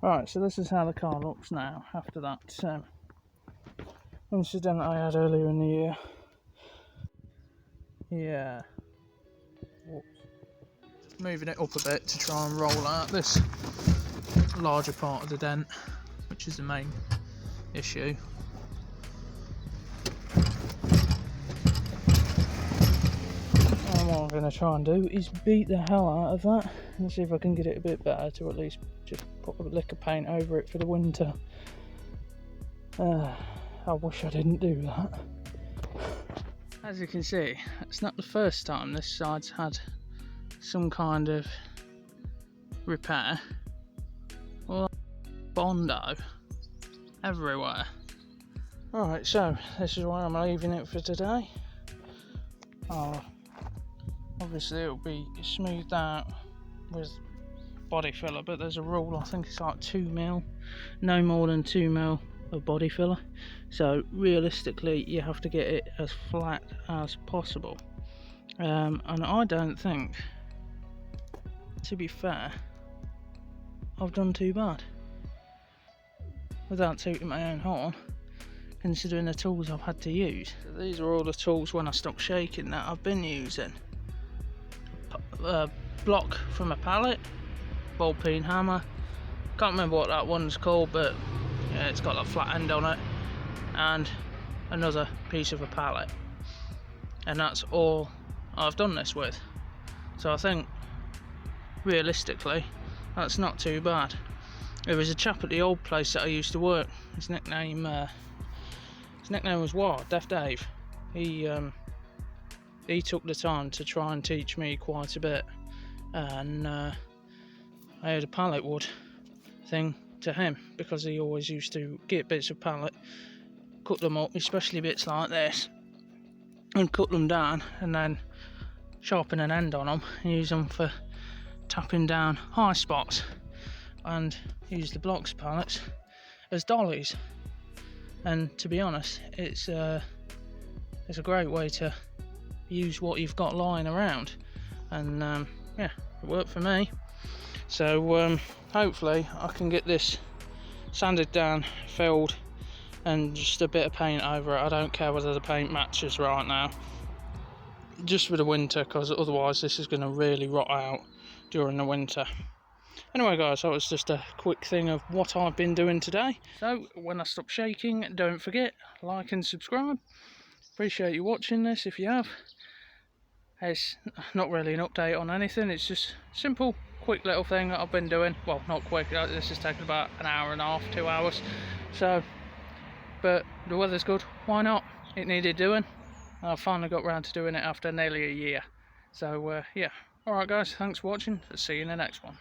Right, so this is how the car looks now after that incident I had earlier in the year. Yeah. Whoops. Moving it up a bit to try and roll out this larger part of the dent, which is the main issue. And what I'm going to try and do is beat the hell out of that and see if I can get it a bit better, to at least just put a lick of paint over it for the winter. I wish I didn't do that. As you can see, it's not the first time this side's had some kind of repair. Well, Bondo everywhere. Alright, so this is where I'm leaving it for today. Obviously it'll be smoothed out with body filler, but there's a rule, I think it's like 2mm, no more than 2mm of body filler. So realistically you have to get it as flat as possible. And I don't think, to be fair, I've done too bad, without tooting my own horn, considering the tools I've had to use. So these are all the tools when I stopped shaking that I've been using. Block from a pallet, ball peen hammer, can't remember what that one's called, but yeah, it's got a flat end on it, and another piece of a pallet, and that's all I've done this with. So I think realistically that's not too bad. There was a chap at the old place that I used to work, his nickname was what? Deaf Dave. He took the time to try and teach me quite a bit, and I had a pallet wood thing to him, because he always used to get bits of pallet, cut them up, especially bits like this, and cut them down, and then sharpen an end on them and use them for tapping down high spots, and use the blocks pallets as dollies. And to be honest, it's a great way to use what you've got lying around, and yeah, it worked for me. So hopefully I can get this sanded down, filled, and just a bit of paint over it. I don't care whether the paint matches right now, just for the winter, because otherwise this is going to really rot out during the winter. Anyway guys, that was just a quick thing of what I've been doing today. So when I stop shaking, don't forget, like and subscribe. Appreciate you watching this if you have. It's not really an update on anything, it's just simple, quick little thing that I've been doing. Well, not quick, this has taken about an hour and a half, 2 hours. So, but the weather's good, why not? It needed doing. I finally got round to doing it after nearly a year. So yeah, alright guys, thanks for watching, see you in the next one.